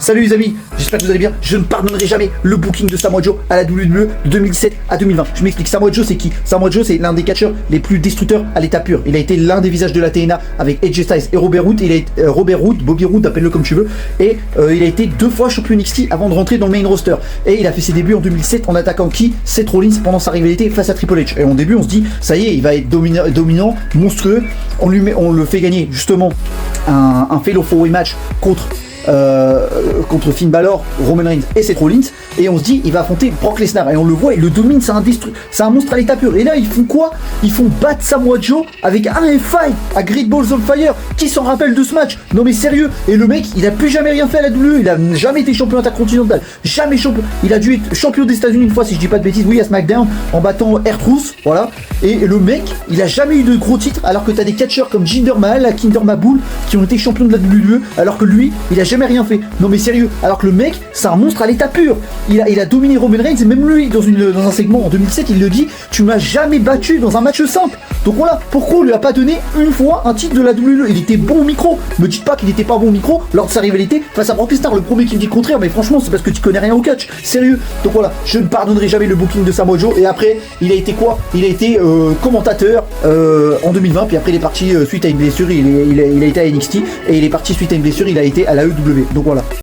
Salut les amis, j'espère que vous allez bien. Je ne pardonnerai jamais le booking de Samoa Joe à la WWE de 2017 à 2020. Je m'explique, Samoa Joe c'est qui? Samoa Joe c'est l'un des catcheurs les plus destructeurs à l'état pur. Il a été l'un des visages de la TNA avec AJ Styles et Robert Roode. Bobby Roode, appelle-le comme tu veux. Et il a été 2 fois champion NXT avant de rentrer dans le main roster. Et il a fait ses débuts en 2007 en attaquant qui? Seth Rollins pendant sa rivalité face à Triple H. Et en début on se dit, ça y est, il va être dominant, monstrueux. On le fait gagner justement un Fatal 4-Way match contre Finn Balor, Roman Reigns et Seth Rollins, et on se dit il va affronter Brock Lesnar, et on le voit, il le domine, c'est un monstre à l'état pur. Et là ils font quoi? Ils font battre Samoa Joe avec un F5 à Great Balls of Fire. Qui s'en rappelle de ce match? Non mais sérieux. Et le mec il a plus jamais rien fait à la WWE, il a jamais été champion intercontinental, jamais champion. Il a dû être champion des États-Unis une fois si je dis pas de bêtises, oui, à SmackDown en battant R-Truth, voilà. Et le mec il a jamais eu de gros titres, alors que t'as des catcheurs comme Jinder Mahal, Kinder Mahal qui ont été champions de la WWE, alors que lui il a jamais rien fait. Non mais sérieux, alors que le mec c'est un monstre à l'état pur. Il a dominé Roman Reigns, et même lui dans un segment en 2007 il le dit, tu m'as jamais battu dans un match simple. Donc voilà, pourquoi on lui a pas donné une fois un titre de la WWE? Il était bon au micro, me dites pas qu'il était pas bon au micro lors de sa rivalité face à Brock Lesnar. Le premier qui me dit le contraire, mais franchement c'est parce que tu connais rien au catch, sérieux. Donc voilà, je ne pardonnerai jamais le booking de Samoa Joe. Et après il a été quoi? Il a été commentateur en 2020, puis après il est parti suite à une blessure, il a été à NXT, et il est parti suite à une blessure, il a été à la EW. Donc voilà.